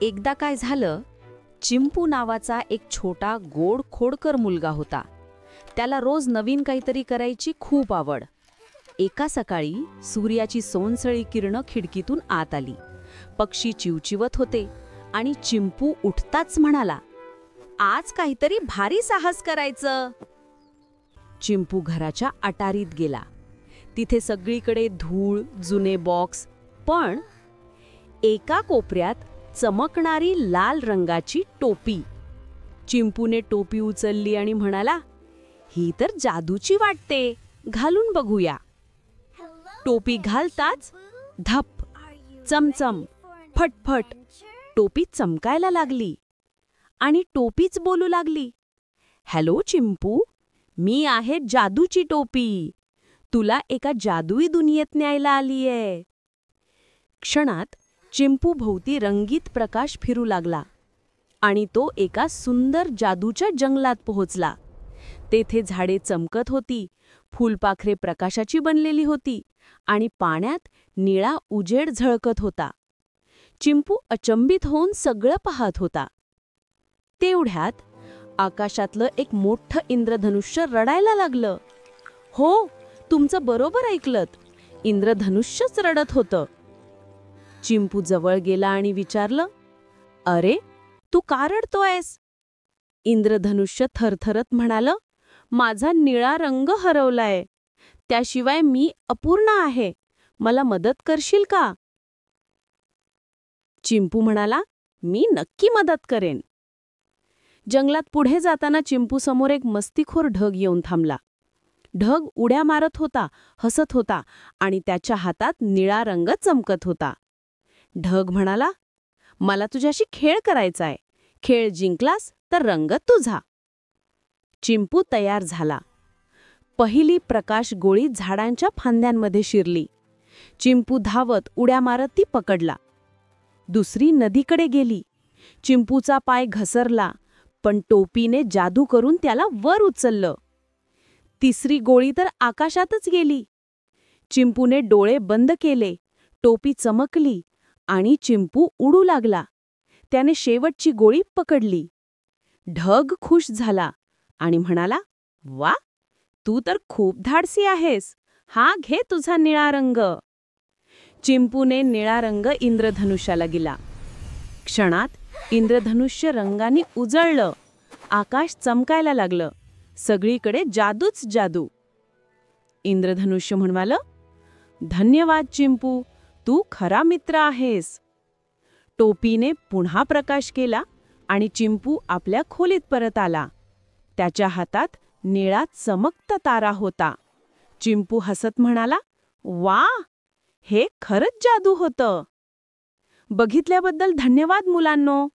एकदा काय झालं, चिंपू नावाचा एक छोटा गोड खोडकर मुलगा होता. त्याला रोज नवीन काहीतरी करायची खूप आवड. एका सकाळी सूर्याची सोनसळी किरणं खिडकीतून आत आली. पक्षी चिवचिवत होते आणि चिंपू उठताच म्हणाला, आज काहीतरी भारी साहस करायचं. चिंपू घराच्या अटारीत गेला. तिथे सगळीकडे धूळ, जुने बॉक्स, पण एका कोपऱ्यात चमकणारी लाल रंगाची टोपी. चिंपूने टोपी उचलली आणि म्हणाला, ही तर जादूची वाटते, घालून बघूया. टोपी घालताच धप, चमचम, फटफट टोपी चमकायला लागली आणि टोपीच बोलू लागली, हॅलो चिंपू, मी आहे जादूची टोपी. तुला एका जादुई दुनियेत न्यायला आलीये. क्षणात चिंपू भोवती रंगीत प्रकाश फिरू लागला आणि तो एका सुंदर जादूच्या जंगलात पोहोचला. तेथे झाडे चमकत होती, फुलपाखरे प्रकाशाची बनलेली होती आणि पाण्यात निळा उजेड झळकत होता. चिंपू अचंबित होऊन सगळं पाहत होता. तेवढ्यात आकाशातलं एक मोठं इंद्रधनुष्य रडायला लागलं. हो, तुमचं बरोबर ऐकलत, इंद्रधनुष्यच रडत होतं. चिंपू जवळ गेला आणि विचारलं, अरे, तू का रडतोयस? इंद्रधनुष्य थरथरत म्हणालं, माझा निळा रंग हरवलाय. त्याशिवाय मी अपूर्ण आहे. मला मदत करशील का? चिंपू म्हणाला, मी नक्की मदत करेन. जंगलात पुढे जाताना चिंपूसमोर एक मस्तीखोर ढग येऊन थांबला. ढग उड्या मारत होता, हसत होता आणि त्याच्या हातात निळा रंग चमकत होता. ढग म्हणाला, मला तुझ्याशी खेळ करायचाय. खेळ जिंकलास तर रंग तुझा. चिंपू तयार झाला. पहिली प्रकाश गोळी झाडांच्या फांद्यांमध्ये शिरली. चिंपू धावत उड्या मारत ती पकडला. दुसरी नदीकडे गेली. चिंपूचा पाय घसरला, पण टोपीने जादू करून त्याला वर उचललं. तिसरी गोळी तर आकाशातच गेली. चिंपूने डोळे बंद केले, टोपी चमकली आणि चिंपू उडू लागला. त्याने शेवटची गोळी पकडली. ढग खुश झाला आणि म्हणाला, वा, तू तर खूप धाडसी आहेस. हा घे तुझा निळा रंग. चिंपूने निळा रंग इंद्रधनुष्याला दिला. क्षणात इंद्रधनुष्य रंगाने उजळलं. आकाश चमकायला लागलं. सगळीकडे जादूच जादू. इंद्रधनुष्य म्हणालं, धन्यवाद चिंपू, तू खरा मित्र आहेस. टोपीने पुन्हा प्रकाश केला आणि चिंपू आपल्या खोलीत परत आला. त्याच्या हातात निळा चमकता तारा होता. चिंपू हसत म्हणाला, वा, हे खरंच जादू होतं. बघितल्याबद्दल धन्यवाद मुलांनो.